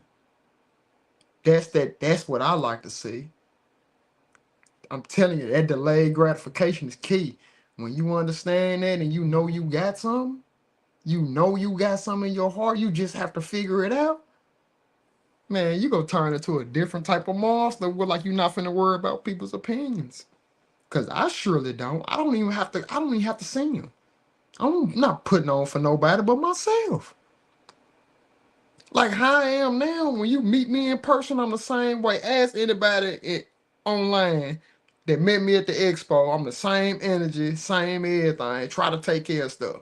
That's what I like to see. I'm telling you, that delayed gratification is key. When you understand that and you know you got something in your heart, you just have to figure it out. Man, you gonna turn into a different type of monster where like you're not finna worry about people's opinions. Cause I surely don't. I don't even have to see them. I'm not putting on for nobody but myself. Like how I am now, when you meet me in person, I'm the same way. Ask anybody online that met me at the expo. I'm the same energy, same everything. Try to take care of stuff.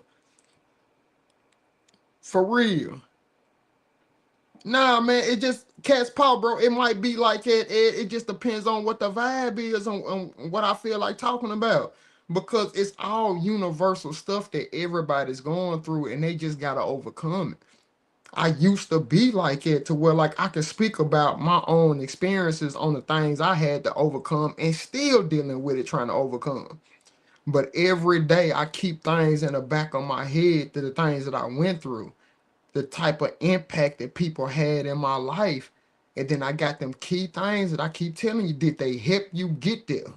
For real. Nah, man, it just cat's paw, bro. It might be like that. It just depends on what the vibe is on what I feel like talking about. Because it's all universal stuff that everybody's going through and they just gotta overcome it. I used to be like it to where like I can speak about my own experiences on the things I had to overcome and still dealing with it, trying to overcome. But every day I keep things in the back of my head to the things that I went through, the type of impact that people had in my life. And then I got them key things that I keep telling you. Did they help you get there?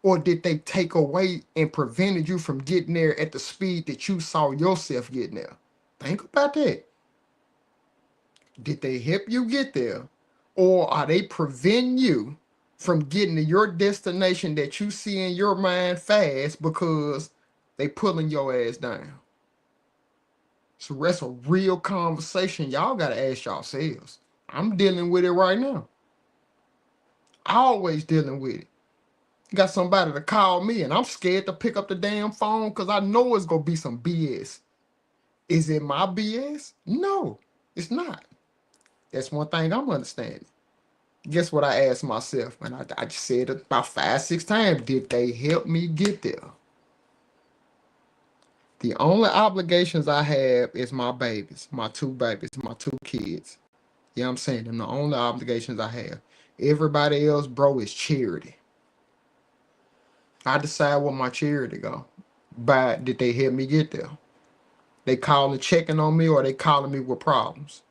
Or did they take away and prevented you from getting there at the speed that you saw yourself getting there? Think about that. Did they help you get there? Or are they preventing you from getting to your destination that you see in your mind fast because they pulling your ass down? So that's a real conversation y'all got to ask yourselves. I'm dealing with it right now. Always dealing with it. Got somebody to call me and I'm scared to pick up the damn phone because I know it's going to be some BS. Is it my BS? No, it's not. That's one thing I'm understanding. Guess what I asked myself? And I just said it about 5-6 times. Did they help me get there? The only obligations I have is my babies, my 2 babies, my 2 kids. You know what I'm saying? Them the only obligations I have. Everybody else, bro, is charity. I decide what my charity go. But did they help me get there? They calling checking on me or they calling me with problems?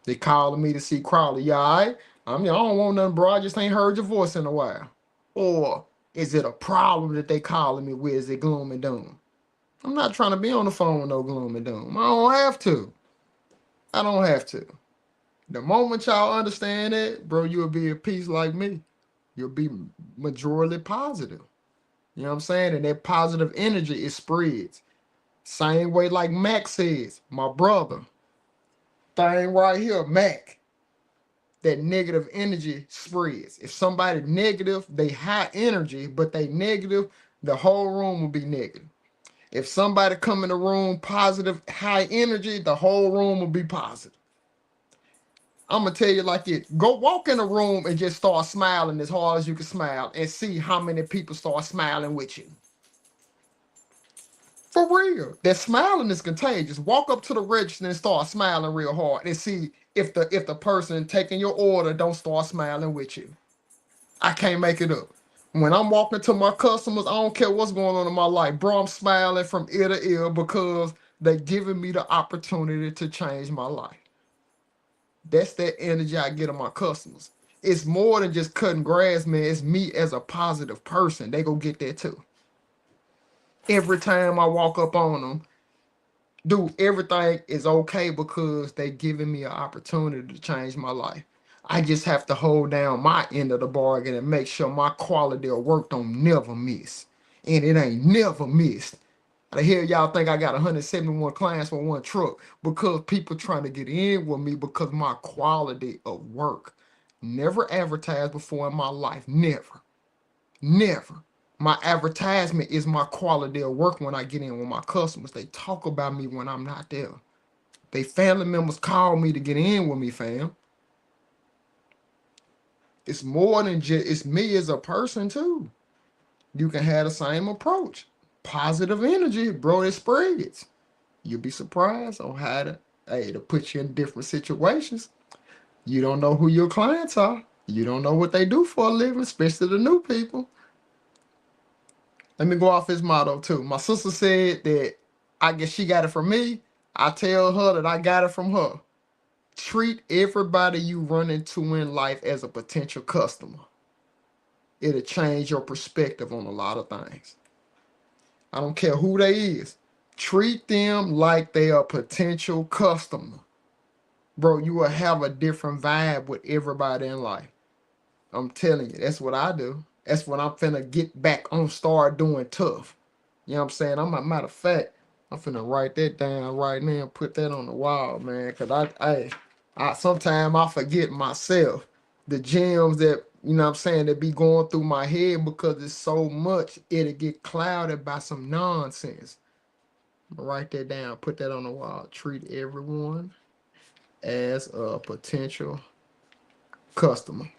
They calling me to see Crowley. Yeah, all right? I don't want nothing, bro. I just ain't heard your voice in a while. Or is it a problem that they calling me with? Is it gloom and doom? I'm not trying to be on the phone with no gloom and doom. I don't have to. The moment y'all understand that, bro, you'll be at peace like me. You'll be majorly positive. You know what I'm saying? And that positive energy, it spreads. Same way like Mac says, my brother. Thing right here, Mac. That negative energy spreads. If somebody negative, they high energy, but they negative, the whole room will be negative. If somebody come in the room positive, high energy, the whole room will be positive. I'm gonna tell you like it. Go walk in a room and just start smiling as hard as you can smile and see how many people start smiling with you. For real. That smiling is contagious. Walk up to the register and start smiling real hard and see if the person taking your order don't start smiling with you. I can't make it up. When I'm walking to my customers, I don't care what's going on in my life. Bro, I'm smiling from ear to ear because they giving me the opportunity to change my life. That's that energy I get on my customers. It's more than just cutting grass, man. It's me as a positive person. They go get that too. Every time I walk up on them, dude, everything is okay because they giving me an opportunity to change my life. I just have to hold down my end of the bargain and make sure my quality of work don't never miss. And it ain't never missed. The hell y'all think I got 171 clients for one truck? Because people trying to get in with me because my quality of work. Never advertised before in my life. Never. Never. My advertisement is my quality of work when I get in with my customers. They talk about me when I'm not there. They family members call me to get in with me, fam. It's more than just, it's me as a person too. You can have the same approach. Positive energy, bro, it spreads. You'll be surprised on how to put you in different situations. You don't know who your clients are. You don't know what they do for a living, especially the new people. Let me go off his motto too. My sister said that I guess she got it from me. I tell her that I got it from her. Treat everybody you run into in life as a potential customer. It'll change your perspective on a lot of things. I don't care who they is. Treat them like they are a potential customer. Bro, you will have a different vibe with everybody in life. I'm telling you, that's what I do. That's what I'm finna get back on, start doing tough. You know what I'm saying? I'm a matter of fact, I'm finna write that down right now and put that on the wall, man. Cause I sometimes I forget myself. The gems that, you know what I'm saying, that be going through my head because it's so much, it'll get clouded by some nonsense. Write that down, put that on the wall. Treat everyone as a potential customer.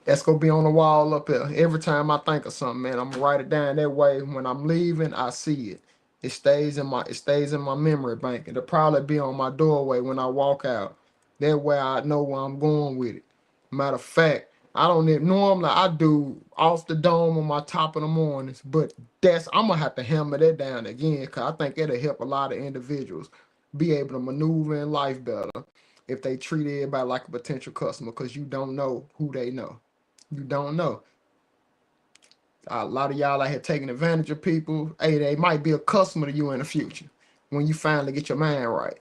That's gonna be on the wall up there. Every time I think of something, man, I'm gonna write it down that way. When I'm leaving, I see it. It stays in my memory bank. It'll probably be on my doorway when I walk out. That way I know where I'm going with it. Matter of fact, I don't even normally I do off the dome on my top of the mornings, but I'm gonna have to hammer that down again because I think it'll help a lot of individuals be able to maneuver in life better if they treat everybody like a potential customer because you don't know who they know. You don't know. A lot of y'all out here taking advantage of people. Hey, they might be a customer to you in the future when you finally get your mind right.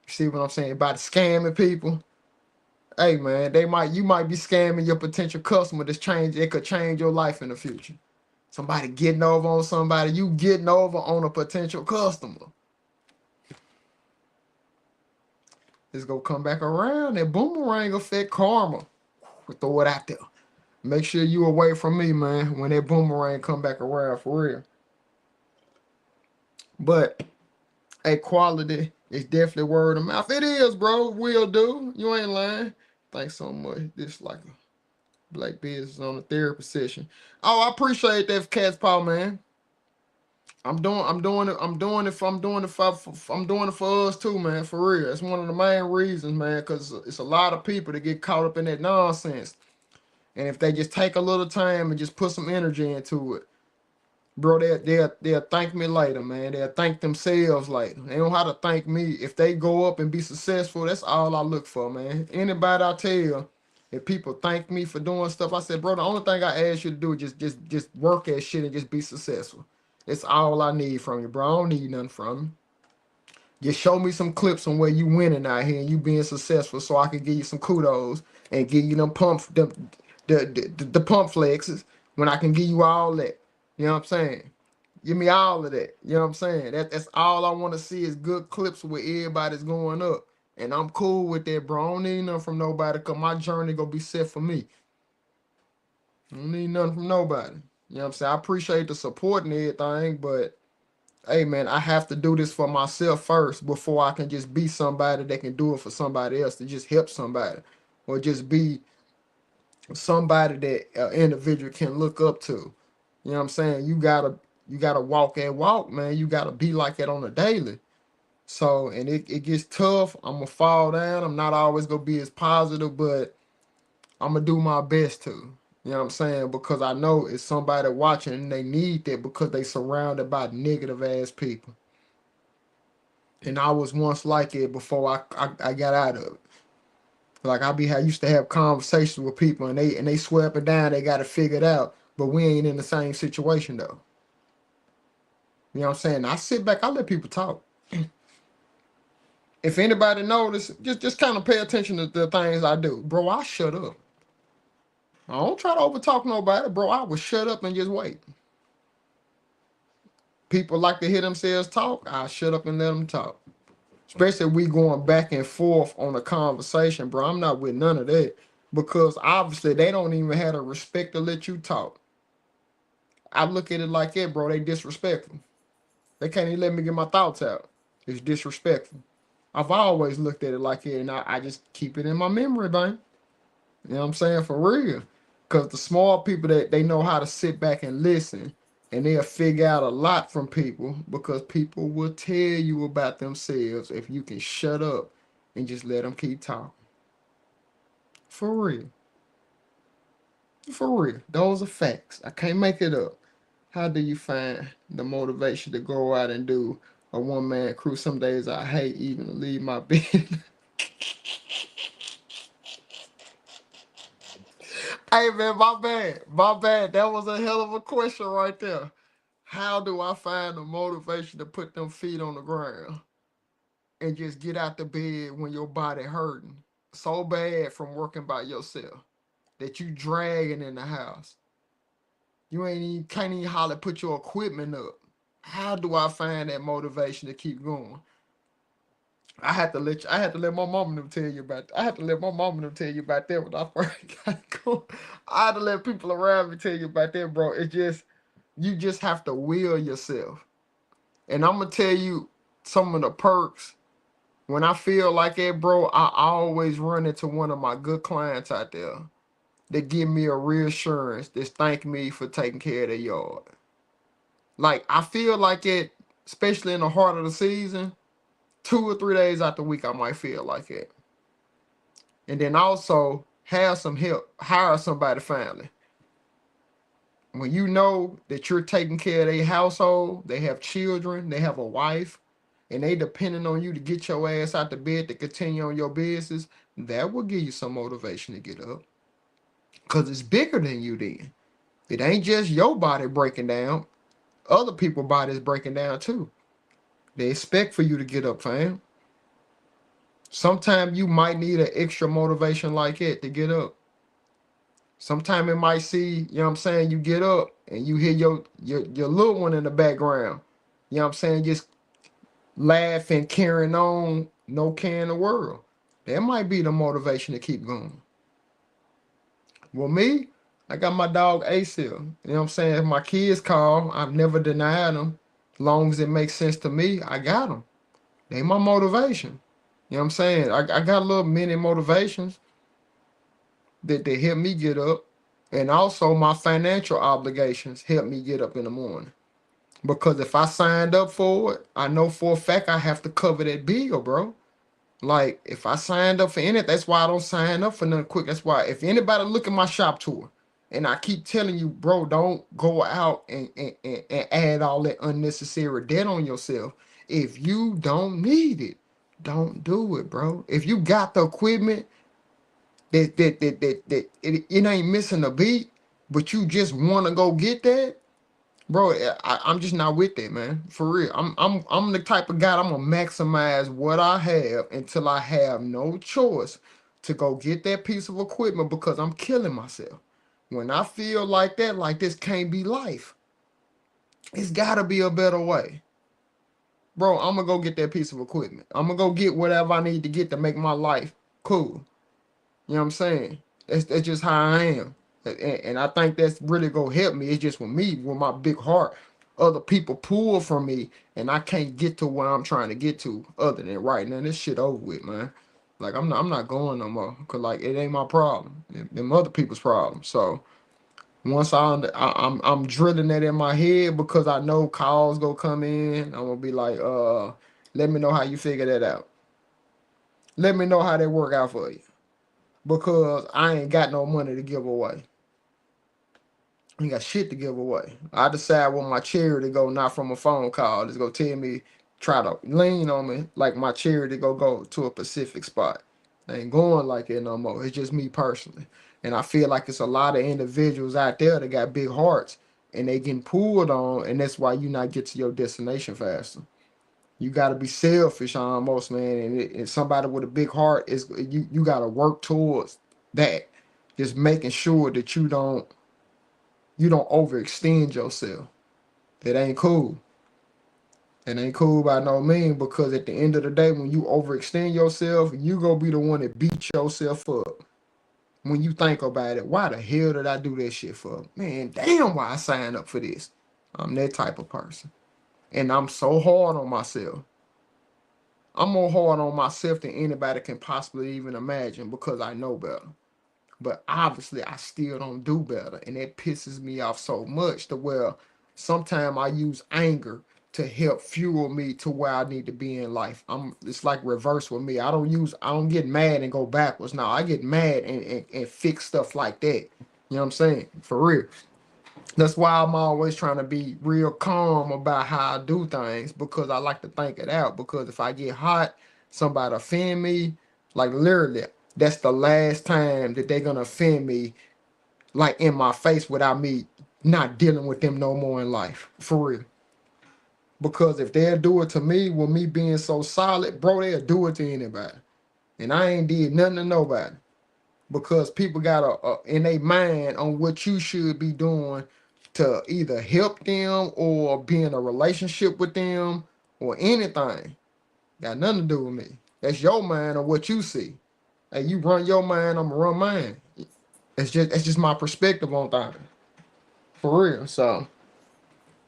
You see what I'm saying about scamming people? Hey man, you might be scamming your potential customer it could change your life in the future. Somebody getting over on somebody, you getting over on a potential customer. It's gonna come back around. That boomerang effect karma. We'll throw it out there. Make sure you away from me, man, when that boomerang come back around for real. But quality is definitely word of mouth. It is, bro. Will do. You ain't lying. Thanks so much. This like a black business on the therapy session. Oh, I appreciate that, Cat's Paw, man. I'm doing it for us too, man. For real. It's one of the main reasons, man, because it's a lot of people that get caught up in that nonsense. And if they just take a little time and just put some energy into it, bro, they'll thank me later, man. They'll thank themselves later. They don't have to thank me. If they go up and be successful, that's all I look for, man. Anybody I tell, if people thank me for doing stuff, I said, bro, the only thing I ask you to do is just work at shit and just be successful. That's all I need from you, bro. I don't need nothing from you. Just show me some clips on where you winning out here and you being successful, so I can give you some kudos and give you them the pump flexes when I can give you all that. You know what I'm saying? Give me all of that. You know what I'm saying? That's all I want to see is good clips where everybody's going up. And I'm cool with that, bro. I don't need nothing from nobody because my journey gonna be set for me. I don't need nothing from nobody. You know what I'm saying? I appreciate the support and everything, but hey man, I have to do this for myself first before I can just be somebody that can do it for somebody else, to just help somebody. Or just be somebody that an individual can look up to. You know what I'm saying? You gotta walk that walk, man. You gotta be like that on a daily. So and it gets tough. I'm gonna fall down. I'm not always gonna be as positive, but I'm gonna do my best to. You know what I'm saying? Because I know it's somebody watching and they need that because they surrounded by negative ass people. And I was once like it before I got out of it. Like I used to have conversations with people and they swear up and down they got it figured out, but we ain't in the same situation though. You know what I'm saying? I sit back, I let people talk. If anybody notice, just kind of pay attention to the things I do. Bro, I shut up. I don't try to overtalk nobody, bro. I will shut up and just wait. People like to hear themselves talk, I shut up and let them talk. Especially if we going back and forth on a conversation, bro. I'm not with none of that. Because obviously they don't even have the respect to let you talk. I look at it like that, bro. They disrespectful. They can't even let me get my thoughts out. It's disrespectful. I've always looked at it like that, and I just keep it in my memory, man. You know what I'm saying? For real. Because the small people that they know how to sit back and listen, and they'll figure out a lot from people because people will tell you about themselves if you can shut up and just let them keep talking. For real. For real. Those are facts. I can't make it up. How do you find the motivation to go out and do a one-man crew? Some days I hate even to leave my bed. Hey man, my bad. My bad. That was a hell of a question right there. How do I find the motivation to put them feet on the ground and just get out the bed when your body hurting so bad from working by yourself that you dragging in the house? You ain't even can't even holler put your equipment up. How do I find that motivation to keep going? I had to let my mom and them tell you about I had to let my mom and them tell you about that when I first got going. I had to let people around me tell you about that, bro. It just you just have to will yourself. And I'm gonna tell you some of the perks. When I feel like that, bro, I always run into one of my good clients out there that give me a reassurance, that thank me for taking care of their yard. Like I feel like it, especially in the heart of the season, 2 or 3 days out the week, I might feel like it. And then also have some help, hire somebody family. When you know that you're taking care of their household, they have children, they have a wife, and they depending on you to get your ass out the bed to continue on your business, that will give you some motivation to get up. Cause it's bigger than you then. It ain't just your body breaking down, other people's bodies breaking down too. They expect for you to get up, fam. Sometimes you might need an extra motivation like that to get up. Sometimes it might see, you know what I'm saying, you get up and you hear your little one in the background. You know what I'm saying, just laughing, carrying on, no care in the world. That might be the motivation to keep going. Well, me, I got my dog Acel. You know what I'm saying? If my kids call, I've never denied them. As long as it makes sense to me, I got them. They my motivation. You know what I'm saying? I got a little mini motivations that they help me get up. And also my financial obligations help me get up in the morning. Because if I signed up for it, I know for a fact I have to cover that bill, bro. Like if I signed up for any, that's why I don't sign up for nothing quick. That's why if anybody look at my shop tour and I keep telling you, bro, don't go out and add all that unnecessary debt on yourself. If you don't need it, don't do it, bro. If you got the equipment that it ain't missing a beat, but you just want to go get that, Bro, I'm just not with it, man. For real. I'm the type of guy I'm gonna maximize what I have until I have no choice to go get that piece of equipment because I'm killing myself. When I feel like that, like this can't be life. It's gotta be a better way. Bro, I'm gonna go get that piece of equipment. I'm gonna go get whatever I need to get to make my life cool. You know what I'm saying? That's just how I am. And I think that's really gonna help me. It's just with me, with my big heart. Other people pull from me and I can't get to where I'm trying to get to other than right now. This shit over with, man. Like I'm not going no more. Cause like it ain't my problem. Them other people's problem. So once I'm drilling that in my head because I know calls gonna come in, I'm gonna be like, let me know how you figure that out. Let me know how that work out for you. Because I ain't got no money to give away. I ain't got shit to give away. I decide where my charity go, not from a phone call. It's gonna tell me, try to lean on me like my charity go to a specific spot. I ain't going like it no more. It's just me personally. And I feel like it's a lot of individuals out there that got big hearts and they getting pulled on, and that's why you not get to your destination faster. You got to be selfish almost, man. And somebody with a big heart is you got to work towards that. Just making sure that you don't overextend yourself. That ain't cool. It ain't cool by no means because at the end of the day, when you overextend yourself, you gonna be the one that beat yourself up. When you think about it, why the hell did I do that shit for? Man, damn, why I signed up for this? I'm that type of person, and I'm so hard on myself. I'm more hard on myself than anybody can possibly even imagine because I know better. But obviously, I still don't do better, and it pisses me off so much to where sometimes I use anger to help fuel me to where I need to be in life. It's like reverse with me. I don't get mad and go backwards. Now I get mad and fix stuff like that. You know what I'm saying? For real. That's why I'm always trying to be real calm about how I do things because I like to think it out. Because if I get hot, somebody offend me, like literally, that's the last time that they're gonna offend me, like in my face without me not dealing with them no more in life. For real. Because if they'll do it to me with me being so solid, bro, they'll do it to anybody. And I ain't did nothing to nobody because people got in their mind on what you should be doing to either help them or be in a relationship with them or anything. Got nothing to do with me. That's your mind on what you see. Hey, you run your mind, I'm gonna run mine. It's just my perspective on things. For real. So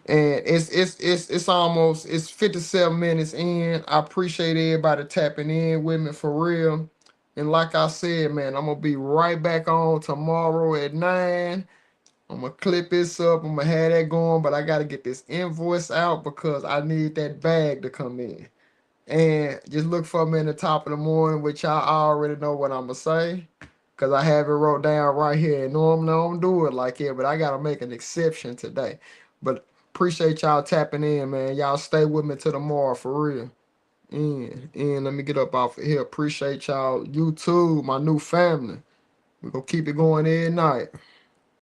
and it's 57 minutes in. I appreciate everybody tapping in with me for real. And like I said, man, I'm gonna be right back on tomorrow at 9. I'm gonna clip this up. I'm gonna have that going, but I gotta get this invoice out because I need that bag to come in. And just look for me in the top of the morning, which I already know what I'm gonna say. Cause I have it wrote down right here. Normally I don't do it like it, but I gotta make an exception today. But appreciate y'all tapping in, man. Y'all stay with me till tomorrow for real. And let me get up off of here. Appreciate y'all. You too, my new family. We gonna keep it going every night.